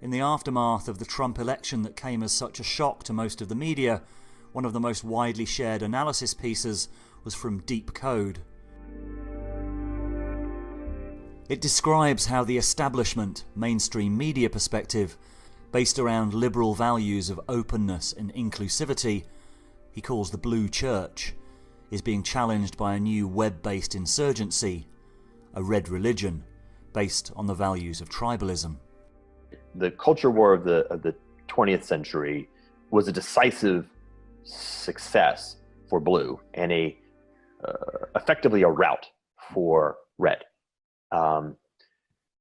In the aftermath of the Trump election that came as such a shock to most of the media, one of the most widely shared analysis pieces was from Deep Code. It describes how the establishment, mainstream media perspective, based around liberal values of openness and inclusivity, he calls the Blue Church, is being challenged by a new web-based insurgency, a red religion, based on the values of tribalism. The culture war of the 20th century was a decisive success for blue and effectively a rout for red.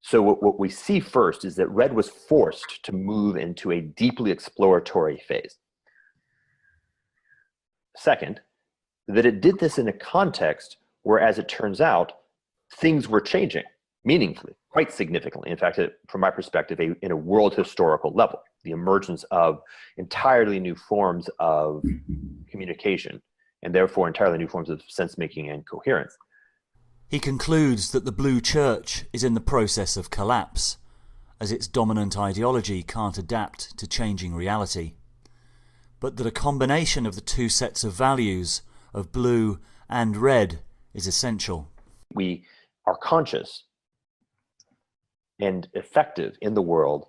So what we see first is that red was forced to move into a deeply exploratory phase. Second, that it did this in a context where, as it turns out, things were changing meaningfully, quite significantly. In fact, from my perspective, in a world historical level, the emergence of entirely new forms of communication and therefore entirely new forms of sense-making and coherence. He concludes that the Blue Church is in the process of collapse, as its dominant ideology can't adapt to changing reality, but that a combination of the two sets of values, of blue and red, is essential. We are conscious and effective in the world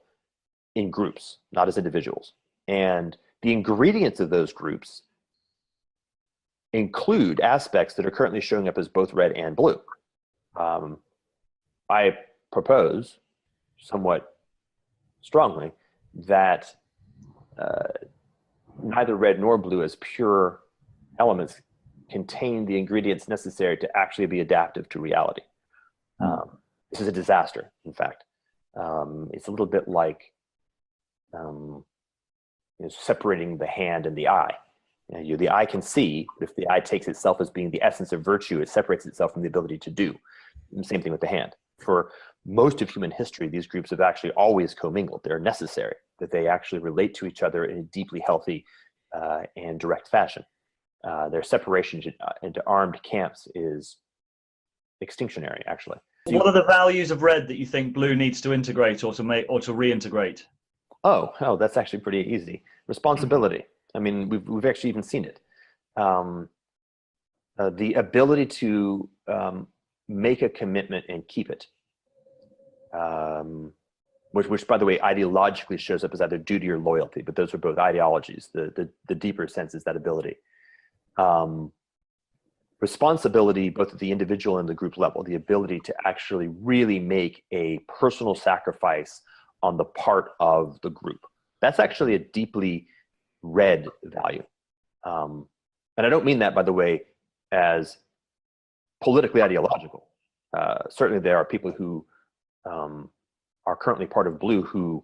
in groups, not as individuals. And the ingredients of those groups include aspects that are currently showing up as both red and blue. I propose somewhat strongly that neither red nor blue as pure elements contain the ingredients necessary to actually be adaptive to reality. This is a disaster, in fact. It's a little bit like separating the hand and the eye. The eye can see, but if the eye takes itself as being the essence of virtue, it separates itself from the ability to do. And the same thing with the hand. For most of human history, these groups have actually always commingled. They're necessary, that they actually relate to each other in a deeply healthy and direct fashion. Their separation into armed camps is extinctionary, actually. What are the values of red that you think blue needs to integrate or to reintegrate? Oh, that's actually pretty easy. Responsibility. I mean, we've actually even seen it. The ability to make a commitment and keep it, which by the way, ideologically shows up as either duty or loyalty, but those are both ideologies. The deeper sense is that ability. Responsibility, both at the individual and the group level, the ability to actually really make a personal sacrifice on the part of the group. That's actually a deeply red value. And I don't mean that, by the way, as politically ideological. Certainly there are people who are currently part of blue who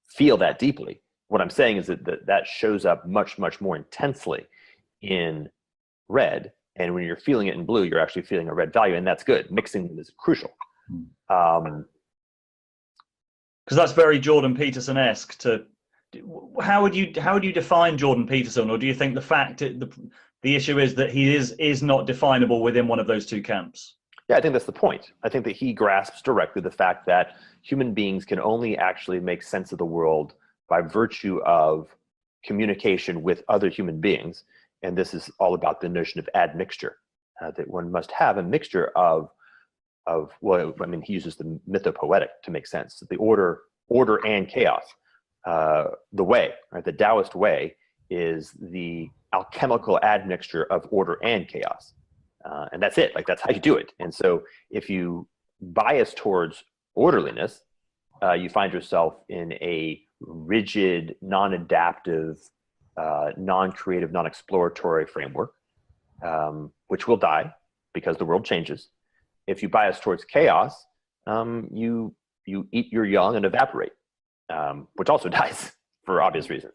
feel that deeply. What I'm saying is that shows up much, much more intensely in red. And when you're feeling it in blue, you're actually feeling a red value, and that's good. Mixing them is crucial. Because that's very Jordan Peterson-esque. How would you define Jordan Peterson, or do you think the issue is that he is not definable within one of those two camps? Yeah, I think that's the point. I think that he grasps directly the fact that human beings can only actually make sense of the world by virtue of communication with other human beings. And this is all about the notion of admixture, that one must have a mixture of, well, I mean, he uses the mythopoetic to make sense, the order and chaos. The way, right, the Taoist way is the alchemical admixture of order and chaos. And that's it, like that's how you do it. And so if you bias towards orderliness, you find yourself in a rigid, non-adaptive, non-creative, non-exploratory framework, which will die because the world changes. If you bias towards chaos, you eat your young and evaporate, which also dies for obvious reasons.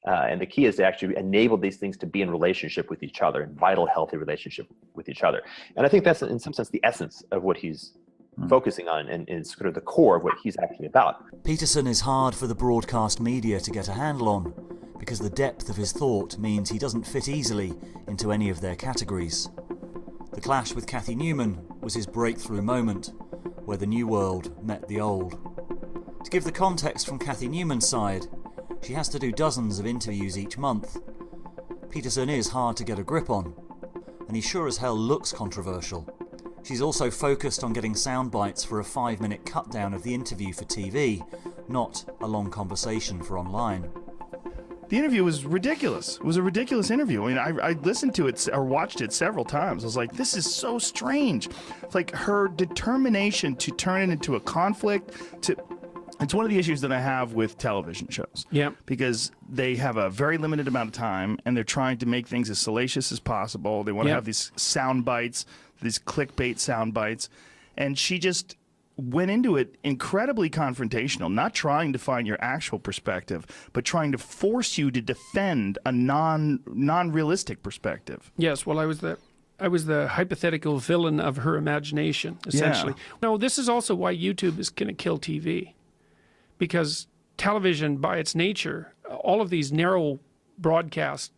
And the key is to actually enable these things to be in relationship with each other, in vital, healthy relationship with each other. And I think that's in some sense the essence of what he's focusing on, and is sort of the core of what he's actually about. Peterson is hard for the broadcast media to get a handle on, because the depth of his thought means he doesn't fit easily into any of their categories. The clash with Cathy Newman was his breakthrough moment, where the new world met the old. To give the context from Cathy Newman's side, she has to do dozens of interviews each month. Peterson is hard to get a grip on, and he sure as hell looks controversial. She's also focused on getting sound bites for a 5-minute cut down of the interview for TV, not a long conversation for online. The interview was ridiculous. It was a ridiculous interview. I mean, I listened to it or watched it several times. I was like, this is so strange. Like her determination to turn it into a conflict. It's one of the issues that I have with television shows. Yeah. Because they have a very limited amount of time and they're trying to make things as salacious as possible. They want to have these sound bites, these clickbait sound bites. And she just went into it incredibly confrontational, not trying to find your actual perspective, but trying to force you to defend a non-realistic perspective. Yes, well, I was the hypothetical villain of her imagination, essentially. Yeah. No, this is also why YouTube is going to kill TV. Because television, by its nature, all of these narrow broadcast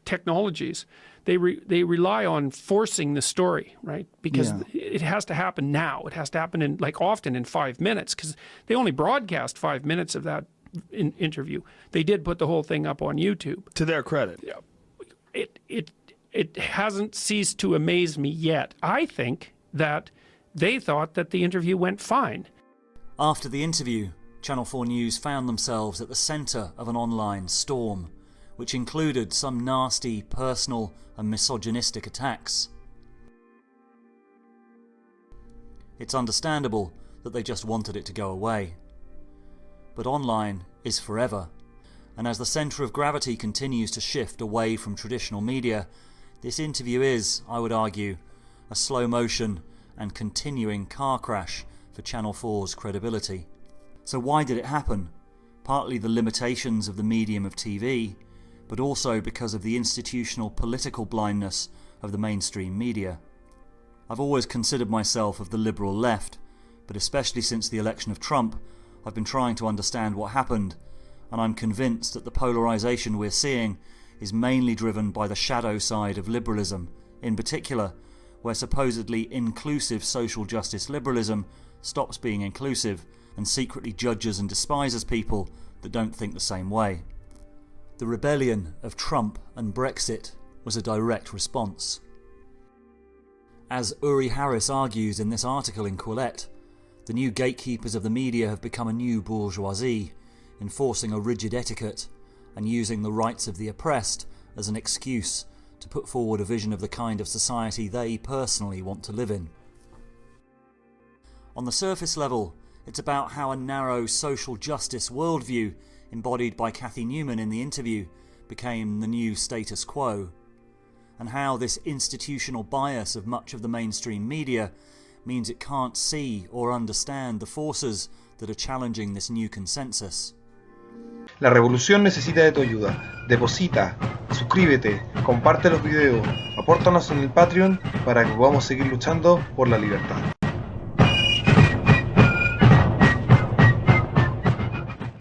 technologies, they rely on forcing the story, right? Because it has to happen now. It has to happen often in 5 minutes, because they only broadcast 5 minutes of that interview. They did put the whole thing up on YouTube. To their credit. It hasn't ceased to amaze me yet. I think that they thought that the interview went fine. After the interview, Channel 4 News found themselves at the centre of an online storm, which included some nasty, personal and misogynistic attacks. It's understandable that they just wanted it to go away. But online is forever, and as the centre of gravity continues to shift away from traditional media, this interview is, I would argue, a slow motion and continuing car crash for Channel 4's credibility. So why did it happen? Partly the limitations of the medium of TV, but also because of the institutional political blindness of the mainstream media. I've always considered myself of the liberal left, but especially since the election of Trump, I've been trying to understand what happened, and I'm convinced that the polarisation we're seeing is mainly driven by the shadow side of liberalism, in particular, where supposedly inclusive social justice liberalism stops being inclusive and secretly judges and despises people that don't think the same way. The rebellion of Trump and Brexit was a direct response. As Uri Harris argues in this article in Quillette, the new gatekeepers of the media have become a new bourgeoisie, enforcing a rigid etiquette and using the rights of the oppressed as an excuse to put forward a vision of the kind of society they personally want to live in. On the surface level, it's about how a narrow social justice worldview embodied by Cathy Newman in the interview became the new status quo, and how this institutional bias of much of the mainstream media means it can't see or understand the forces that are challenging this new consensus. La revolución necesita de tu ayuda. Deposita, suscríbete, comparte los videos, apórtanos en el Patreon para que podamos seguir luchando por la libertad.